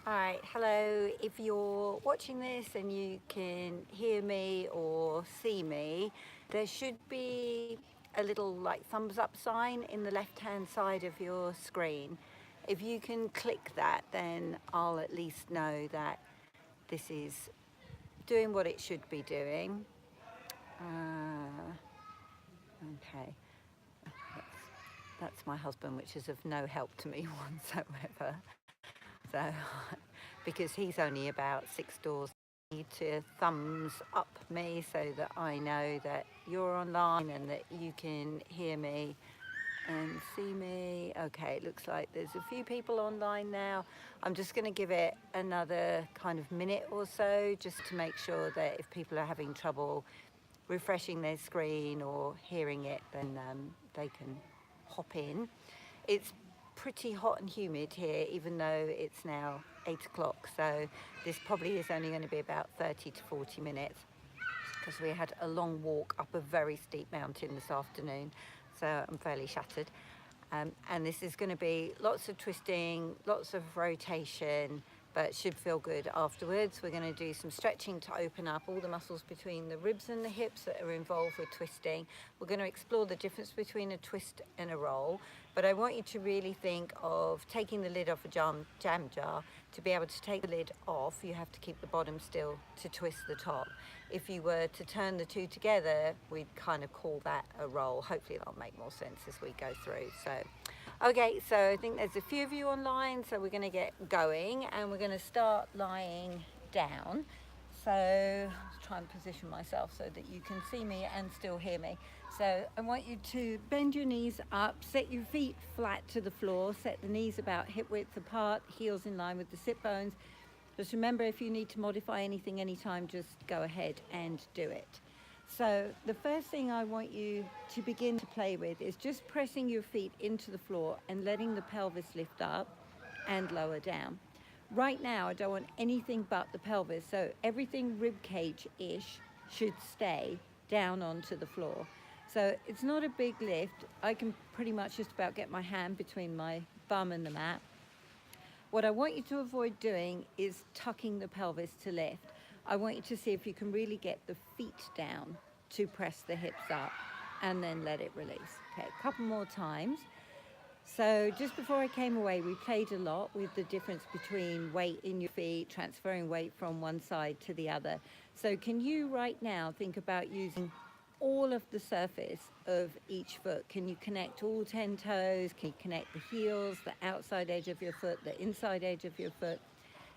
Alright, hello. If you're watching this and you can hear me or see me, there should be a little like thumbs up sign in the left hand side of your screen. If you can click that, then I'll at least know that this is doing what it should be doing. Okay, that's my husband, which is of no help to me whatsoever. So, because he's only about 6 doors, you need to thumbs up me so that I know that you're online and that you can hear me and see me. Okay, it looks like there's a few people online now. I'm just going to give it another kind of minute or so just to make sure that if people are having trouble refreshing their screen or hearing it, then they can hop in. It's pretty hot and humid here, even though it's now 8 o'clock, so this probably is only going to be about 30 to 40 minutes because we had a long walk up a very steep mountain this afternoon, so I'm fairly shattered. And this is going to be lots of twisting, lots of rotation, but should feel good afterwards. We're going to do some stretching to open up all the muscles between the ribs and the hips that are involved with twisting. We're going to explore the difference between a twist and a roll, but I want you to really think of taking the lid off a jam jar. To be able to take the lid off, you have to keep the bottom still to twist the top. If you were to turn the two together, we'd kind of call that a roll. Hopefully that'll make more sense as we go through. So, okay, so I think there's a few of you online, so we're going to get going and we're going to start lying down. So I'll try and position myself so that you can see me and still hear me. So I want you to bend your knees up, set your feet flat to the floor, set the knees about hip width apart, heels in line with the sit bones. Just remember, if you need to modify anything anytime, just go ahead and do it. So the first thing I want you to begin to play with is just pressing your feet into the floor and letting the pelvis lift up and lower down. Right now, I don't want anything but the pelvis, so everything rib cage-ish should stay down onto the floor. So it's not a big lift. I can pretty much just about get my hand between my bum and the mat. What I want you to avoid doing is tucking the pelvis to lift. I want you to see if you can really get the feet down to press the hips up and then let it release. Okay, a couple more times. So just before I came away, we played a lot with the difference between weight in your feet, transferring weight from one side to the other. So can you right now think about using all of the surface of each foot? Can you connect all 10 toes? Can you connect the heels, the outside edge of your foot, the inside edge of your foot?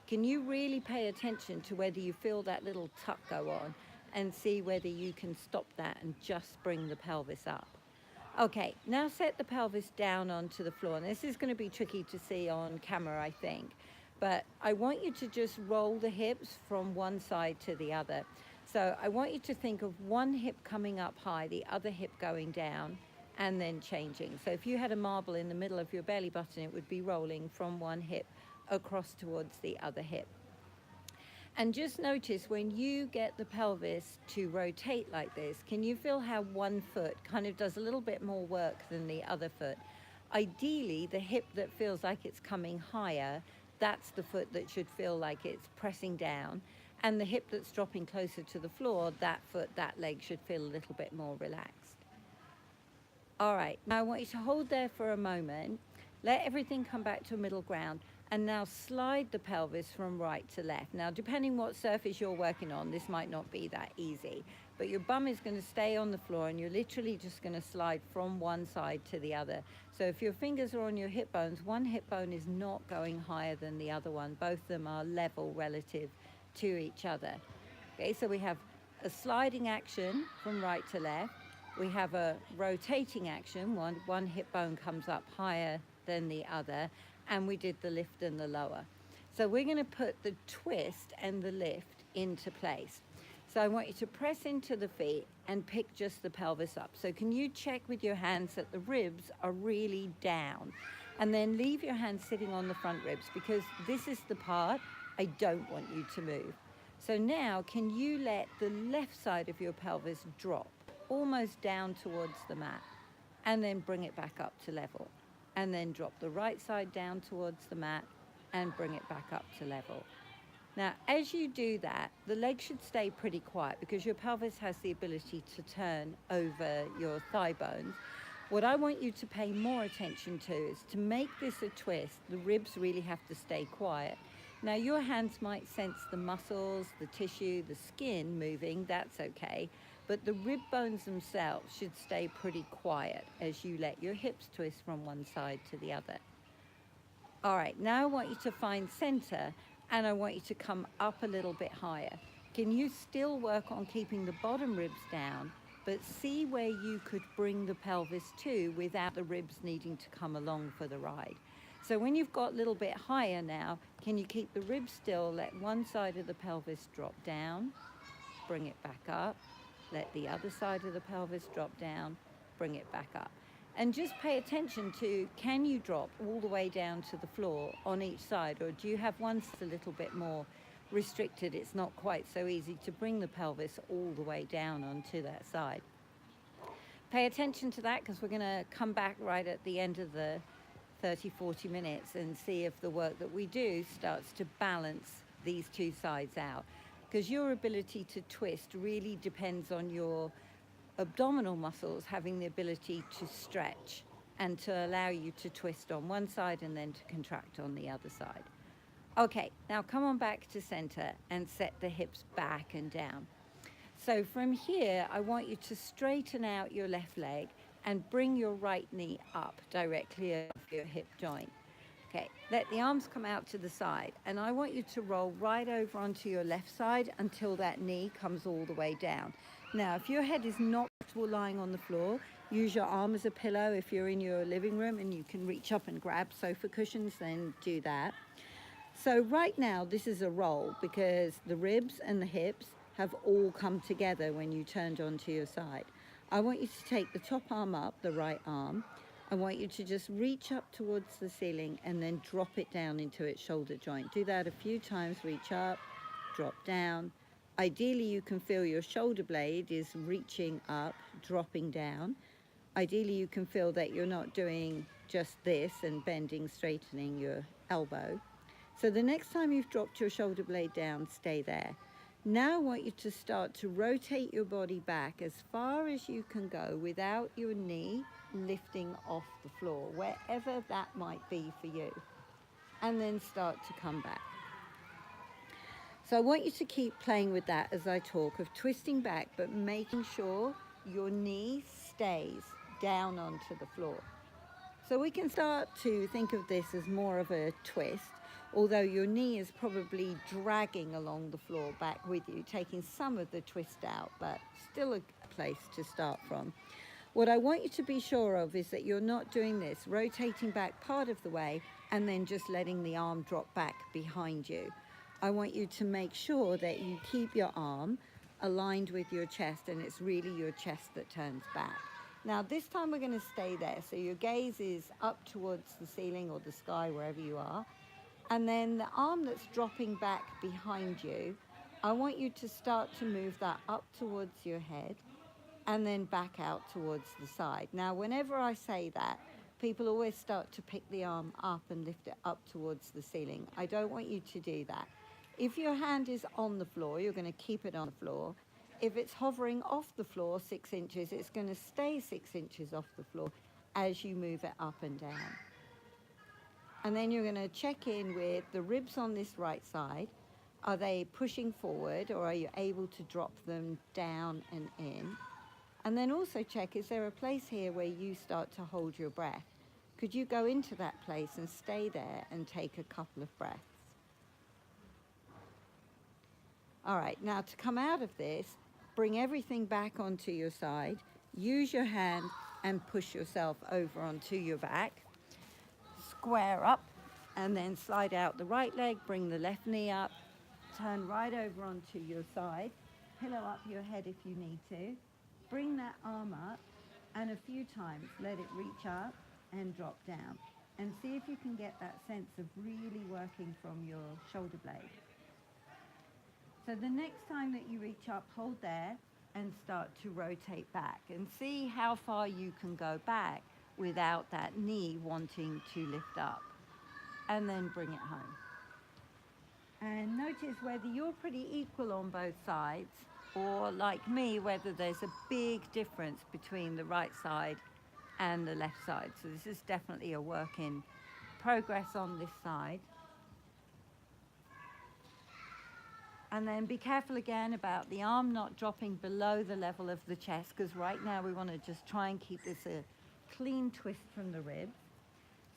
Can you really pay attention to whether you feel that little tuck go on and see whether you can stop that and just bring the pelvis up? Okay, now set the pelvis down onto the floor. And this is going to be tricky to see on camera, I think. But I want you to just roll the hips from one side to the other. So I want you to think of one hip coming up high, the other hip going down, and then changing. So if you had a marble in the middle of your belly button, it would be rolling from one hip across towards the other hip. And just notice when you get the pelvis to rotate like this, can you feel how one foot kind of does a little bit more work than the other foot? Ideally, the hip that feels like it's coming higher, that's the foot that should feel like it's pressing down. And the hip that's dropping closer to the floor, that foot, that leg should feel a little bit more relaxed. All right, now I want you to hold there for a moment. Let everything come back to a middle ground. And now slide the pelvis from right to left. Now, depending what surface you're working on, this might not be that easy. But your bum is going to stay on the floor and you're literally just going to slide from one side to the other. So if your fingers are on your hip bones, one hip bone is not going higher than the other one. Both of them are level relative to each other. Okay, so we have a sliding action from right to left. We have a rotating action. One hip bone comes up higher than the other. And we did the lift and the lower. So we're going to put the twist and the lift into place. So I want you to press into the feet and pick just the pelvis up. So can you check with your hands that the ribs are really down? And then leave your hands sitting on the front ribs, because this is the part I don't want you to move. So now can you let the left side of your pelvis drop almost down towards the mat and then bring it back up to level? And then drop the right side down towards the mat and bring it back up to level. Now, as you do that, the leg should stay pretty quiet because your pelvis has the ability to turn over your thigh bones. What I want you to pay more attention to is to make this a twist, the ribs really have to stay quiet. Now, your hands might sense the muscles, the tissue, the skin moving, that's okay. But the rib bones themselves should stay pretty quiet as you let your hips twist from one side to the other. All right, now I want you to find center and I want you to come up a little bit higher. Can you still work on keeping the bottom ribs down, but see where you could bring the pelvis to without the ribs needing to come along for the ride? So when you've got a little bit higher now, can you keep the ribs still, let one side of the pelvis drop down, bring it back up, let the other side of the pelvis drop down, bring it back up. And just pay attention to, can you drop all the way down to the floor on each side, or do you have one that's a little bit more restricted? It's not quite so easy to bring the pelvis all the way down onto that side. Pay attention to that because we're going to come back right at the end of the 30-40 minutes and see if the work that we do starts to balance these two sides out. Because your ability to twist really depends on your abdominal muscles having the ability to stretch and to allow you to twist on one side and then to contract on the other side. Okay, now come on back to center and set the hips back and down. So from here, I want you to straighten out your left leg and bring your right knee up directly over your hip joint. Okay, let the arms come out to the side, and I want you to roll right over onto your left side until that knee comes all the way down. Now, if your head is not comfortable lying on the floor, use your arm as a pillow. If you're in your living room and you can reach up and grab sofa cushions, then do that. So right now, this is a roll because the ribs and the hips have all come together when you turned onto your side. I want you to take the top arm up, the right arm. I want you to just reach up towards the ceiling and then drop it down into its shoulder joint. Do that a few times, reach up, drop down. Ideally, you can feel your shoulder blade is reaching up, dropping down. Ideally, you can feel that you're not doing just this and bending, straightening your elbow. So the next time you've dropped your shoulder blade down, stay there. Now I want you to start to rotate your body back as far as you can go without your knee lifting off the floor, wherever that might be for you. And then start to come back. So I want you to keep playing with that as I talk, of twisting back, but making sure your knee stays down onto the floor. So we can start to think of this as more of a twist, although your knee is probably dragging along the floor back with you, taking some of the twist out, but still a place to start from. What I want you to be sure of is that you're not doing this, rotating back part of the way and then just letting the arm drop back behind you. I want you to make sure that you keep your arm aligned with your chest and it's really your chest that turns back. Now this time we're going to stay there, so your gaze is up towards the ceiling or the sky, wherever you are. And then the arm that's dropping back behind you, I want you to start to move that up towards your head and then back out towards the side. Now, whenever I say that, people always start to pick the arm up and lift it up towards the ceiling. I don't want you to do that. If your hand is on the floor, you're going to keep it on the floor. If it's hovering off the floor 6 inches, it's going to stay 6 inches off the floor as you move it up and down. And then you're going to check in with the ribs on this right side. Are they pushing forward, or are you able to drop them down and in? And then also check, is there a place here where you start to hold your breath? Could you go into that place and stay there and take a couple of breaths? All right, now to come out of this, bring everything back onto your side. Use your hand and push yourself over onto your back. Square up and then slide out the right leg, bring the left knee up, turn right over onto your side, pillow up your head if you need to, bring that arm up and a few times let it reach up and drop down, and see if you can get that sense of really working from your shoulder blade. So the next time that you reach up, hold there and start to rotate back and see how far you can go back without that knee wanting to lift up, and then bring it home. And notice whether you're pretty equal on both sides, or like me, whether there's a big difference between the right side and the left side. So this is definitely a work in progress on this side. And then be careful again about the arm not dropping below the level of the chest, because right now we want to just try and keep this a clean twist from the ribs.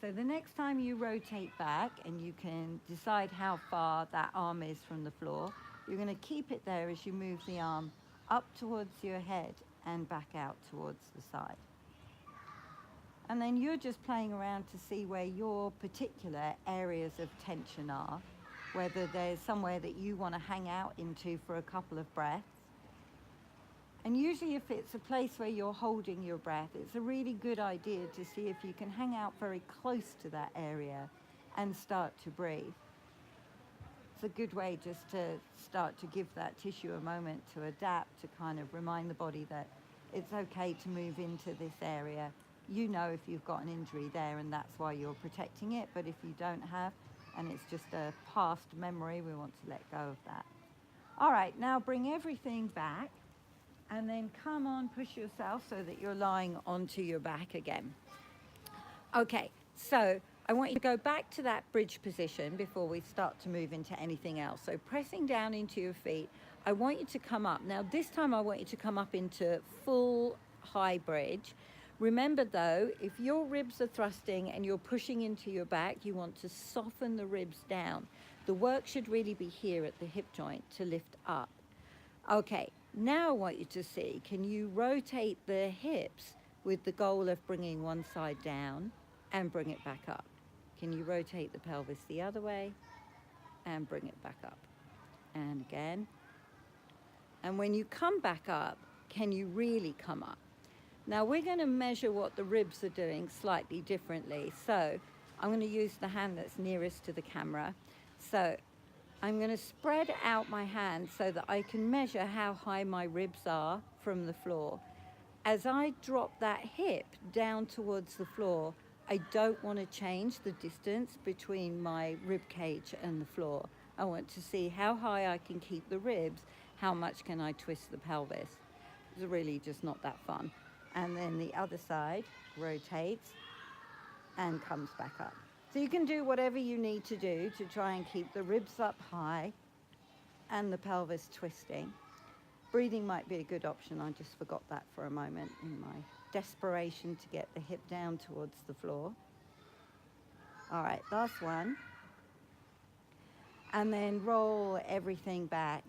So the next time you rotate back, and you can decide how far that arm is from the floor, you're going to keep it there as you move the arm up towards your head and back out towards the side. And then you're just playing around to see where your particular areas of tension are, whether there's somewhere that you want to hang out into for a couple of breaths. And usually if it's a place where you're holding your breath, it's a really good idea to see if you can hang out very close to that area and start to breathe. It's a good way just to start to give that tissue a moment to adapt, to kind of remind the body that it's okay to move into this area. You know if you've got an injury there and that's why you're protecting it, but if you don't have, and it's just a past memory, we want to let go of that. All right, now bring everything back, and then come on, push yourself so that you're lying onto your back again. Okay, so I want you to go back to that bridge position before we start to move into anything else. So pressing down into your feet, I want you to come up. Now this time I want you to come up into full high bridge. Remember though, if your ribs are thrusting and you're pushing into your back, you want to soften the ribs down. The work should really be here at the hip joint to lift up. Okay, now I want you to see, can you rotate the hips with the goal of bringing one side down and bring it back up? Can you rotate the pelvis the other way and bring it back up? And again. And when you come back up, can you really come up? Now we're going to measure what the ribs are doing slightly differently. So I'm going to use the hand that's nearest to the camera. So I'm going to spread out my hand so that I can measure how high my ribs are from the floor. As I drop that hip down towards the floor, I don't want to change the distance between my rib cage and the floor. I want to see how high I can keep the ribs, how much can I twist the pelvis. It's really just not that fun. And then the other side rotates and comes back up. So you can do whatever you need to do to try and keep the ribs up high and the pelvis twisting. Breathing might be a good option. I just forgot that for a moment in my desperation to get the hip down towards the floor. All right, last one. And then roll everything back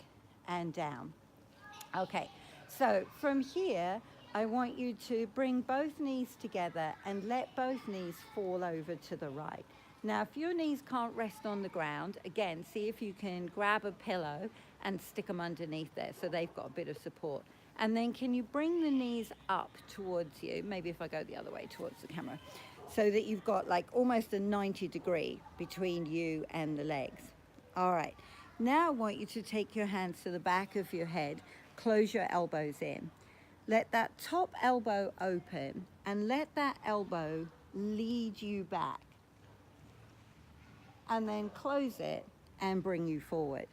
and down. Okay, so from here, I want you to bring both knees together and let both knees fall over to the right. Now, if your knees can't rest on the ground, again, see if you can grab a pillow and stick them underneath there so they've got a bit of support. And then can you bring the knees up towards you, maybe if I go the other way towards the camera, so that you've got like almost a 90-degree between you and the legs. All right, now I want you to take your hands to the back of your head, close your elbows in. Let that top elbow open and let that elbow lead you back. And then close it and bring you forward.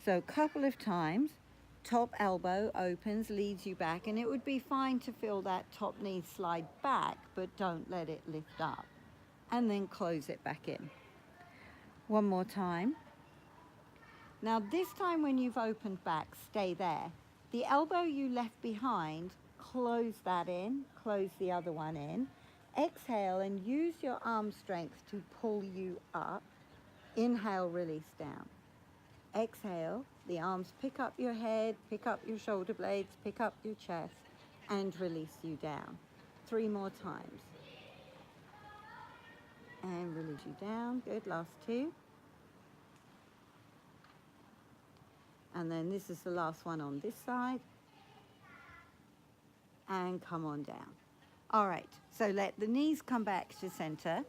So a couple of times, top elbow opens, leads you back, and it would be fine to feel that top knee slide back, but don't let it lift up. And then close it back in. One more time. Now this time when you've opened back, stay there. The elbow you left behind, close that in, close the other one in. Exhale and use your arm strength to pull you up. Inhale, release down. Exhale, the arms pick up your head, pick up your shoulder blades, pick up your chest, and release you down. 3 more times. And release you down. Good, last 2. And then this is the last one on this side. And come on down. All right, so let the knees come back to center.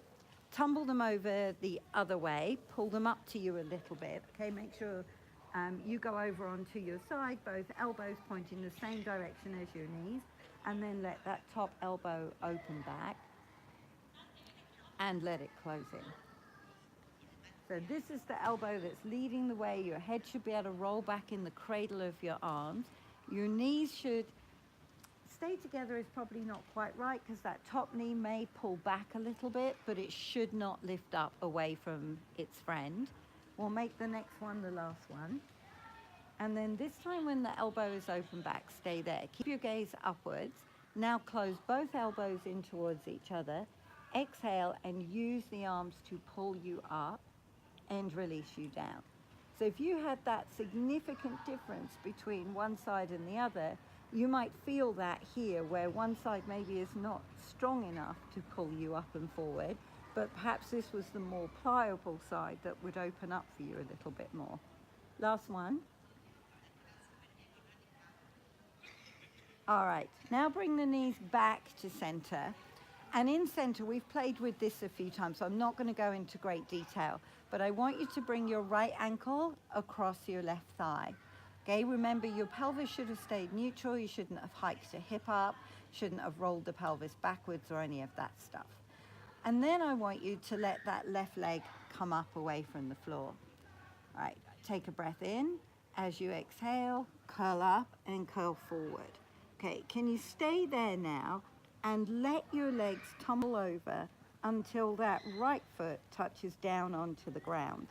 Tumble them over the other way. Pull them up to you a little bit. Okay, make sure you go over onto your side, both elbows pointing the same direction as your knees. And then let that top elbow open back. And let it close in. So this is the elbow that's leading the way. Your head should be able to roll back in the cradle of your arms. Your knees should stay together, is probably not quite right because that top knee may pull back a little bit, but it should not lift up away from its friend. We'll make the next one the last one. And then this time when the elbow is open back, stay there. Keep your gaze upwards. Now close both elbows in towards each other. Exhale and use the arms to pull you up and release you down. So if you had that significant difference between one side and the other, you might feel that here where one side maybe is not strong enough to pull you up and forward, but perhaps this was the more pliable side that would open up for you a little bit more. Last one. All right, now bring the knees back to center. And in center, we've played with this a few times, so I'm not going to go into great detail, but I want you to bring your right ankle across your left thigh. Okay, remember your pelvis should have stayed neutral. You shouldn't have hiked a hip up, shouldn't have rolled the pelvis backwards or any of that stuff. And then I want you to let that left leg come up away from the floor. All right, take a breath in. As you exhale, curl up and curl forward. Okay, can you stay there now and let your legs tumble over until that right foot touches down onto the ground.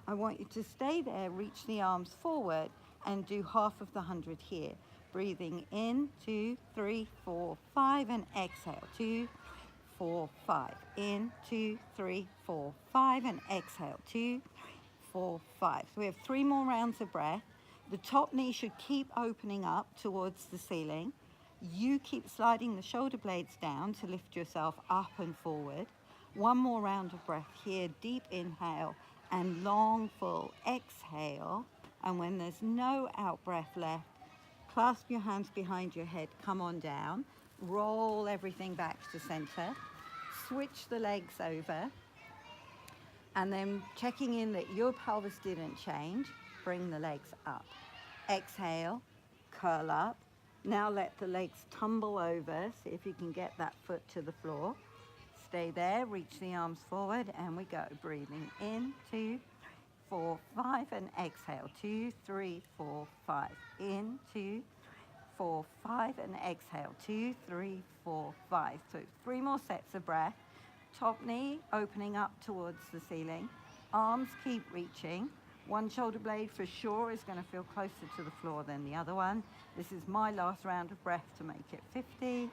I want you to stay there, reach the arms forward and do half of the 100 here. Breathing in, 2, 3, 4, 5 and exhale, 2, 4, 5. In, 2, 3, 4, 5 and exhale, 2, 4, 5. So we have 3 more rounds of breath. The top knee should keep opening up towards the ceiling. You keep sliding the shoulder blades down to lift yourself up and forward. 1 more round of breath here. Deep inhale and long, full exhale. And when there's no out breath left, clasp your hands behind your head. Come on down. Roll everything back to center. Switch the legs over. And then checking in that your pelvis didn't change, bring the legs up. Exhale, curl up. Now let the legs tumble over. See if you can get that foot to the floor. Stay there, reach the arms forward, and we go. Breathing in, 2, 4, 5, and exhale. 2, 3, 4, 5. In, 2, 4, 5, and exhale. 2, 3, 4, 5. So 3 more sets of breath. Top knee opening up towards the ceiling. Arms keep reaching. One shoulder blade for sure is going to feel closer to the floor than the other one. This is my last round of breath to make it 50.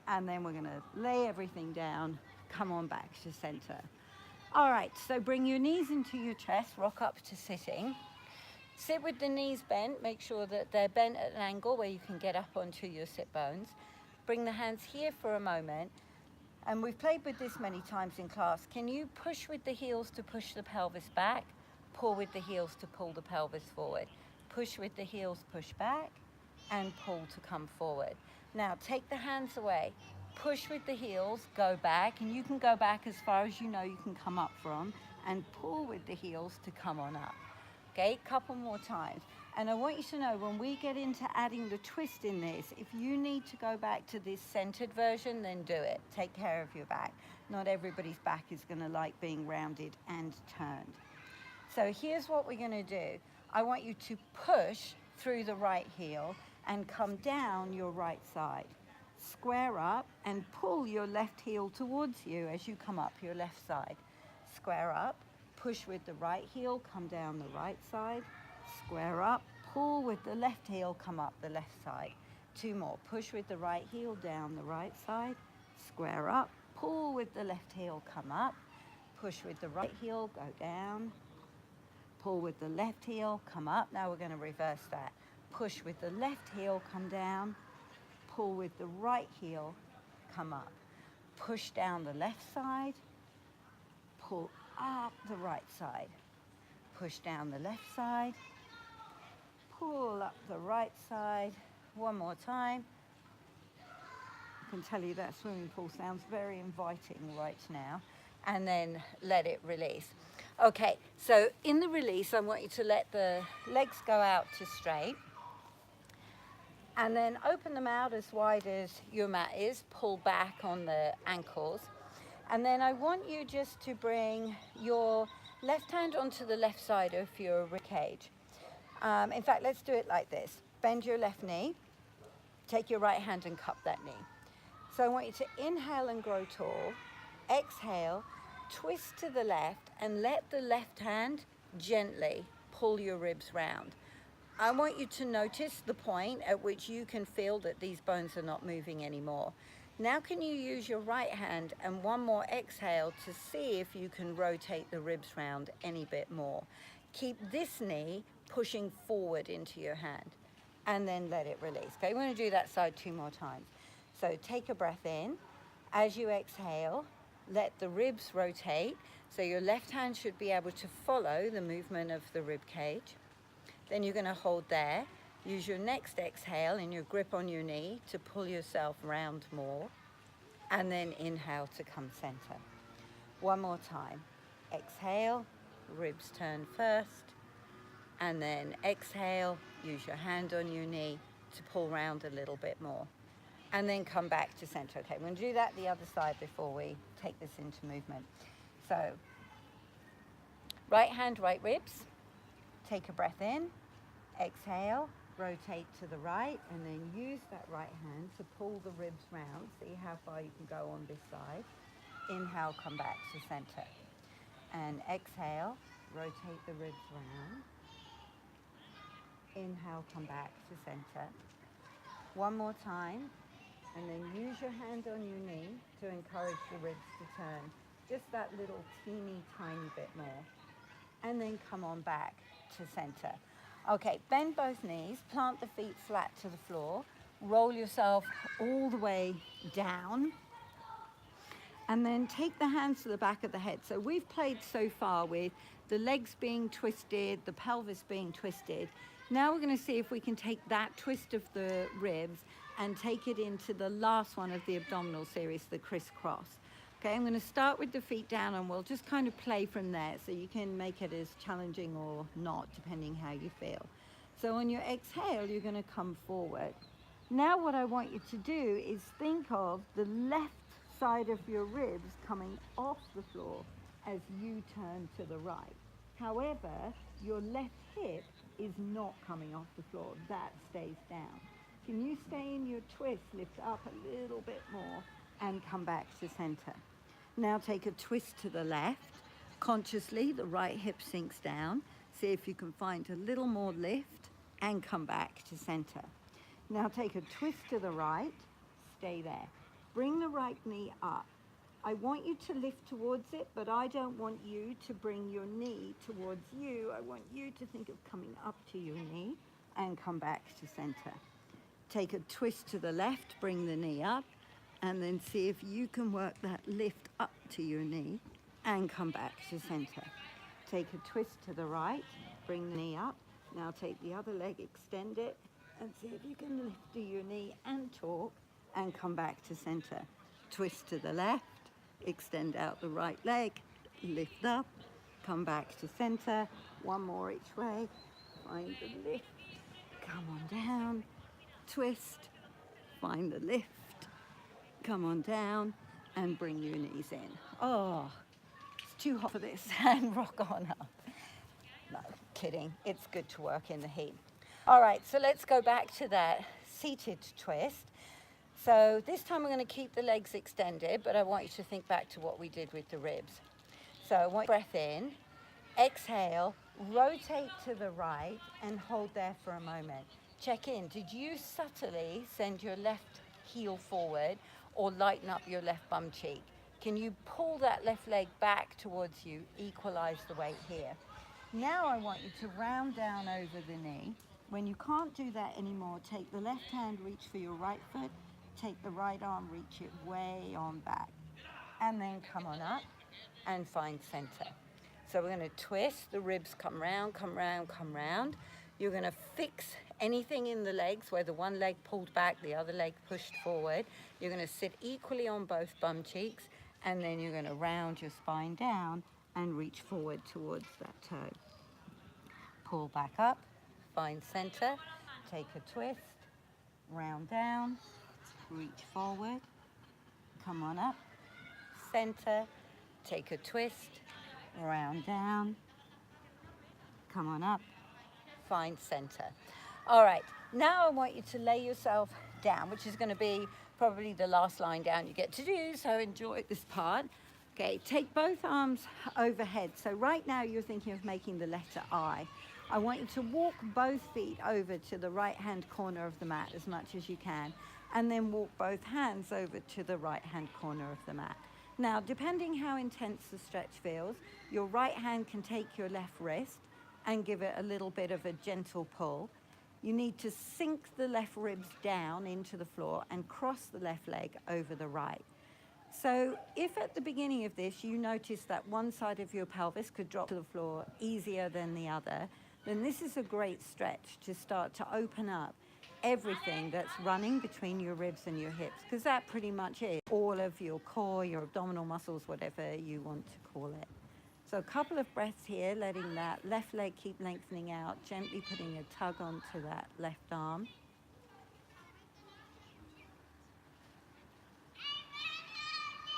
And then we're going to lay everything down. Come on back to center. All right, so bring your knees into your chest, rock up to sitting. Sit with the knees bent. Make sure that they're bent at an angle where you can get up onto your sit bones. Bring the hands here for a moment. And we've played with this many times in class. Can you push with the heels to push the pelvis back? Pull with the heels to pull the pelvis forward. Push with the heels, push back, and pull to come forward. Now take the hands away. Push with the heels, go back, and you can go back as far as you know you can come up from, and pull with the heels to come on up. Okay, couple more times. And I want you to know when we get into adding the twist in this, if you need to go back to this centered version, then do it. Take care of your back. Not everybody's back is going to like being rounded and turned. So here's what we're going to do. I want you to push through the right heel and come down your right side. Square up and pull your left heel towards you as you come up your left side. Square up, push with the right heel, come down the right side. Square up, pull with the left heel, come up the left side. 2 more. Push with the right heel down the right side. Square up, pull with the left heel, come up. Push with the right heel, go down. Pull with the left heel, come up. Now we're going to reverse that. Push with the left heel, come down. Pull with the right heel, come up. Push down the left side. Pull up the right side. Push down the left side. Pull up the right side. 1 more time. I can tell you that swimming pool sounds very inviting right now. And then let it release. Okay, so in the release, I want you to let the legs go out to straight. And then open them out as wide as your mat is. Pull back on the ankles. And then I want you just to bring your Left hand onto the left side of your rib cage. In fact, let's do it like this. Bend your left knee, take your right hand and cup that knee. So I want you to inhale and grow tall, exhale, twist to the left and let the left hand gently pull your ribs round. I want you to notice the point at which you can feel that these bones are not moving anymore. Now can you use your right hand and one more exhale to see if you can rotate the ribs round any bit more. Keep this knee pushing forward into your hand and then let it release. Okay, we're going to do that side 2 more times. So take a breath in. As you exhale, let the ribs rotate. So your left hand should be able to follow the movement of the rib cage. Then you're going to hold there. Use your next exhale and your grip on your knee to pull yourself round more. And then inhale to come center. One more time. Exhale, ribs turn first. And then exhale, use your hand on your knee to pull round a little bit more. And then come back to center. Okay, we're going to do that the other side before we take this into movement. So, right hand, right ribs. Take a breath in, exhale, rotate to the right, and then use that right hand to pull the ribs round. See how far you can go on this side. Inhale, come back to center. And exhale, rotate the ribs round. Inhale, come back to center. One more time, and then use your hand on your knee to encourage the ribs to turn. Just that little teeny tiny bit more. And then come on back to center. Okay, bend both knees, plant the feet flat to the floor, roll yourself all the way down, and then take the hands to the back of the head. So we've played so far with the legs being twisted, the pelvis being twisted. Now we're going to see if we can take that twist of the ribs and take it into the last one of the abdominal series, the crisscross. Okay, I'm going to start with the feet down and we'll just kind of play from there so you can make it as challenging or not, depending how you feel. So on your exhale, you're going to come forward. Now what I want you to do is think of the left side of your ribs coming off the floor as you turn to the right. However, your left hip is not coming off the floor. That stays down. Can you stay in your twist, lift up a little bit more, and come back to center. Now take a twist to the left. Consciously, the right hip sinks down. See if you can find a little more lift and come back to center. Now take a twist to the right, stay there. Bring the right knee up. I want you to lift towards it, but I don't want you to bring your knee towards you. I want you to think of coming up to your knee and come back to center. Take a twist to the left, bring the knee up, and then see if you can work that lift up to your knee and come back to center. Take a twist to the right, bring the knee up. Now take the other leg, extend it, and see if you can lift to your knee and talk and come back to center. Twist to the left, extend out the right leg, lift up, come back to center. One more each way, find the lift, come on down, twist, find the lift, come on down and bring your knees in. Oh, it's too hot for this and rock on up. No, kidding. It's good to work in the heat. All right, so let's go back to that seated twist. So this time we're going to keep the legs extended, but I want you to think back to what we did with the ribs. So I want breath in, exhale, rotate to the right and hold there for a moment. Check in. Did you subtly send your left heel forward or lighten up your left bum cheek? Can you pull that left leg back towards you, equalize the weight here? Now I want you to round down over the knee. When you can't do that anymore, take the left hand, reach for your right foot, take the right arm, reach it way on back, and then come on up and find center. So we're going to twist, the ribs come round, come round, come round. You're going to fix anything in the legs, whether one leg pulled back, the other leg pushed forward. You're going to sit equally on both bum cheeks, and then you're going to round your spine down and reach forward towards that toe. Pull back up, find center, take a twist, round down, reach forward, come on up, center, take a twist, round down, come on up, find center. All right, now I want you to lay yourself down, which is going to be probably the last line down you get to do, so enjoy this part. Okay, take both arms overhead. So right now you're thinking of making the letter I. I want you to walk both feet over to the right-hand corner of the mat as much as you can, and then walk both hands over to the right-hand corner of the mat. Now, depending how intense the stretch feels, your right hand can take your left wrist and give it a little bit of a gentle pull. You need to sink the left ribs down into the floor and cross the left leg over the right. So if at the beginning of this you notice that one side of your pelvis could drop to the floor easier than the other, then this is a great stretch to start to open up everything that's running between your ribs and your hips, because that pretty much is all of your core, your abdominal muscles, whatever you want to call it. So a couple of breaths here, letting that left leg keep lengthening out, gently putting a tug onto that left arm.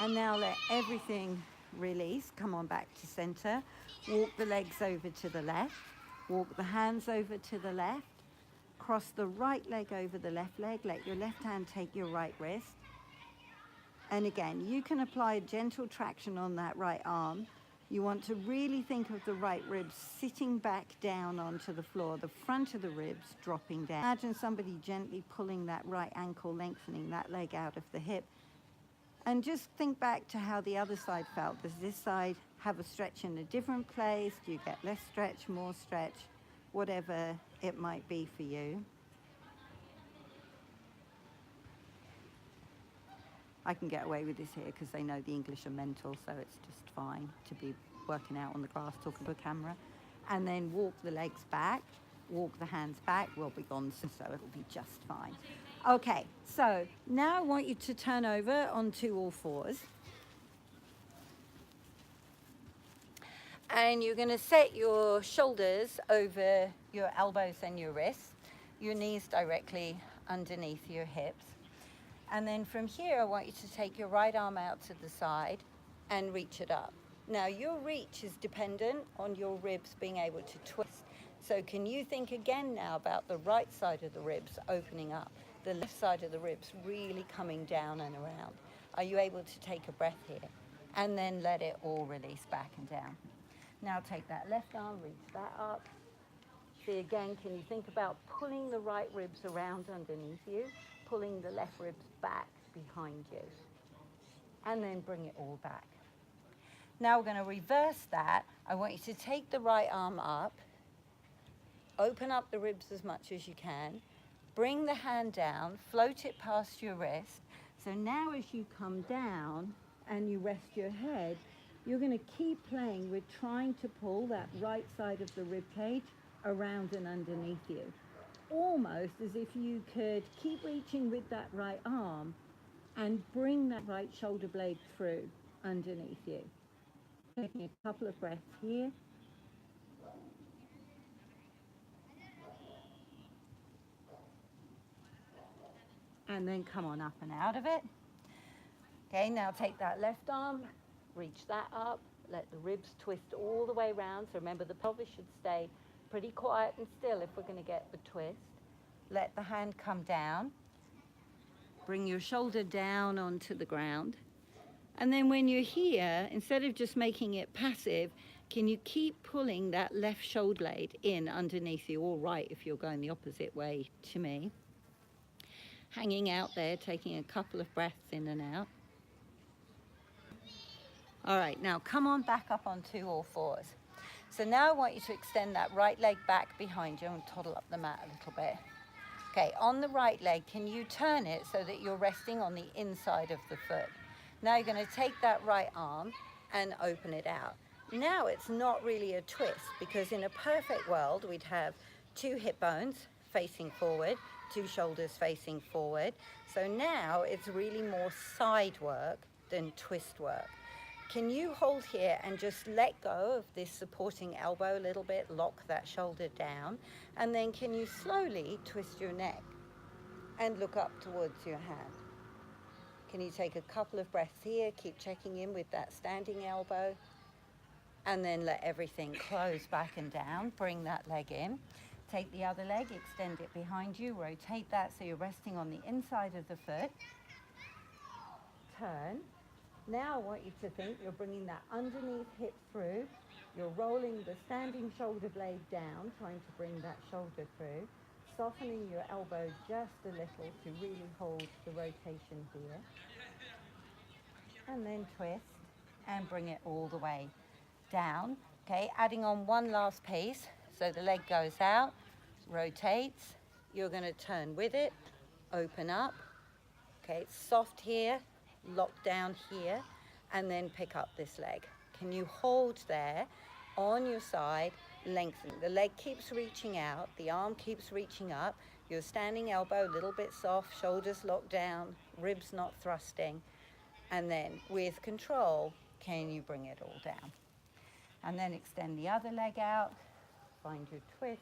And now let everything release. Come on back to center. Walk the legs over to the left. Walk the hands over to the left. Cross the right leg over the left leg. Let your left hand take your right wrist. And again, you can apply gentle traction on that right arm. You want to really think of the right ribs sitting back down onto the floor, the front of the ribs dropping down. Imagine somebody gently pulling that right ankle, lengthening that leg out of the hip. And just think back to how the other side felt. Does this side have a stretch in a different place? Do you get less stretch, more stretch, whatever it might be for you? I can get away with this here because they know the English are mental, so it's just fine to be working out on the grass talking to a camera. And then walk the legs back, walk the hands back. We'll be gone, so it'll be just fine. Okay, so now I want you to turn over onto all fours. And you're going to set your shoulders over your elbows and your wrists, your knees directly underneath your hips. And then from here, I want you to take your right arm out to the side and reach it up. Now, your reach is dependent on your ribs being able to twist. So can you think again now about the right side of the ribs opening up, the left side of the ribs really coming down and around? Are you able to take a breath here? And then let it all release back and down. Now take that left arm, reach that up. See again, can you think about pulling the right ribs around underneath you, pulling the left ribs back behind you, and then bring it all back. Now we're going to reverse that. I want you to take the right arm up, open up the ribs as much as you can, bring the hand down, float it past your wrist. So now as you come down and you rest your head, you're going to keep playing with trying to pull that right side of the rib cage around and underneath you. Almost as if you could keep reaching with that right arm and bring that right shoulder blade through underneath you. Taking a couple of breaths here. And then come on up and out of it. Okay, now take that left arm, reach that up, let the ribs twist all the way around. So remember, the pelvis should stay pretty quiet and still if we're going to get the twist. Let the hand come down. Bring your shoulder down onto the ground. And then when you're here, instead of just making it passive, can you keep pulling that left shoulder blade in underneath you, or right if you're going the opposite way to me. Hanging out there, taking a couple of breaths in and out. All right, now come on back up onto all fours. So now I want you to extend that right leg back behind you and toddle up the mat a little bit. Okay, on the right leg, can you turn it so that you're resting on the inside of the foot? Now you're going to take that right arm and open it out. Now it's not really a twist, because in a perfect world, we'd have two hip bones facing forward, two shoulders facing forward. So now it's really more side work than twist work. Can you hold here and just let go of this supporting elbow a little bit, lock that shoulder down, and then can you slowly twist your neck and look up towards your hand? Can you take a couple of breaths here, keep checking in with that standing elbow, and then let everything close back and down. Bring that leg in. Take the other leg, extend it behind you, rotate that so you're resting on the inside of the foot. Turn. Now I want you to think you're bringing that underneath hip through. You're rolling the standing shoulder blade down, trying to bring that shoulder through. Softening your elbow just a little to really hold the rotation here. And then twist and bring it all the way down. Okay, adding on one last piece. So the leg goes out, rotates. You're going to turn with it, open up. Okay, it's soft here, lock down here, and then pick up this leg. Can you hold there on your side, lengthen? The leg keeps reaching out, the arm keeps reaching up. Your standing elbow a little bit soft, shoulders locked down, ribs not thrusting. And then with control, can you bring it all down? And then extend the other leg out, find your twist,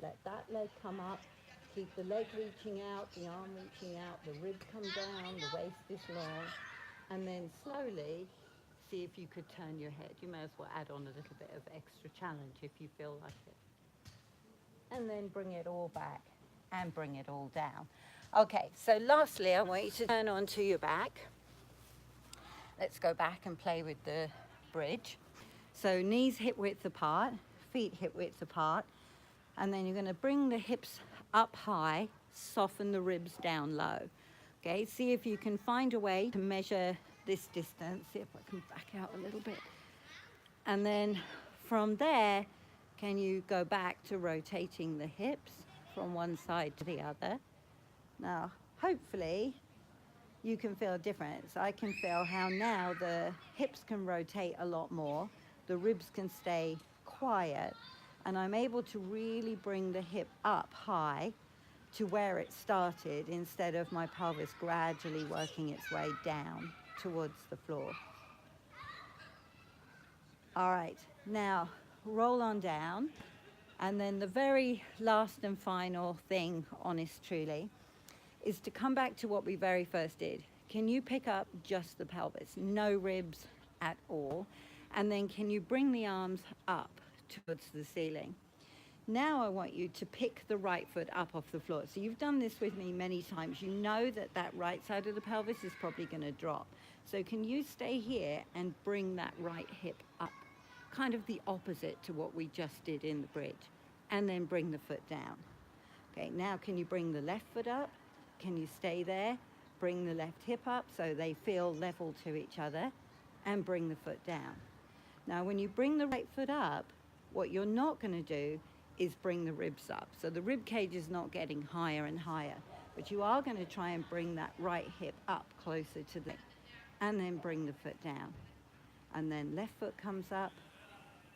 let that leg come up, keep the leg reaching out, the arm reaching out, the ribs come down, the waist is long, and then slowly see if you could turn your head. You may as well add on a little bit of extra challenge if you feel like it. And then bring it all back and bring it all down. Okay, so lastly, I want you to turn onto your back. Let's go back and play with the bridge. So knees hip width apart, feet hip width apart, and then you're going to bring the hips up high, soften the ribs down low. Okay, see if you can find a way to measure this distance. See if I can back out a little bit. And then from there, can you go back to rotating the hips from one side to the other? Now, hopefully, you can feel a difference. I can feel how now the hips can rotate a lot more, the ribs can stay quiet, and I'm able to really bring the hip up high to where it started instead of my pelvis gradually working its way down towards the floor. All right, now roll on down, and then the very last and final thing, honest truly, is to come back to what we very first did. Can you pick up just the pelvis, no ribs at all? And then can you bring the arms up towards the ceiling? Now I want you to pick the right foot up off the floor. So you've done this with me many times. You know that that right side of the pelvis is probably going to drop. So can you stay here and bring that right hip up? Kind of the opposite to what we just did in the bridge. And then bring the foot down. Okay, now can you bring the left foot up? Can you stay there? Bring the left hip up so they feel level to each other, and bring the foot down. Now when you bring the right foot up, what you're not going to do is bring the ribs up. So the rib cage is not getting higher and higher, but you are going to try and bring that right hip up closer to the, and then bring the foot down. And then left foot comes up,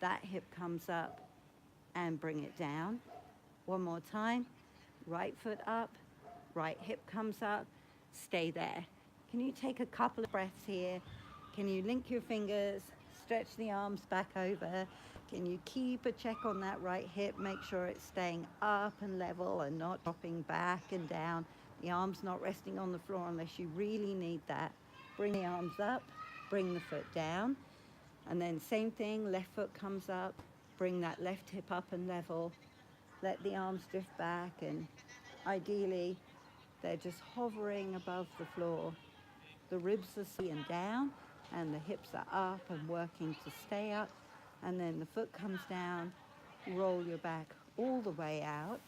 that hip comes up, and bring it down. One more time, right foot up, right hip comes up, stay there. Can you take a couple of breaths here? Can you link your fingers, stretch the arms back over? Can you keep a check on that right hip? Make sure it's staying up and level and not dropping back and down. The arms not resting on the floor unless you really need that. Bring the arms up, bring the foot down. And then same thing, left foot comes up, bring that left hip up and level. Let the arms drift back, and ideally they're just hovering above the floor. The ribs are seeing down and the hips are up and working to stay up. And then the foot comes down, roll your back all the way out,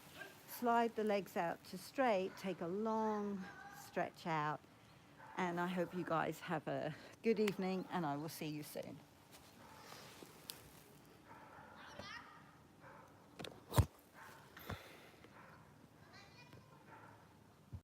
slide the legs out to straight, take a long stretch out. And I hope you guys have a good evening, and I will see you soon.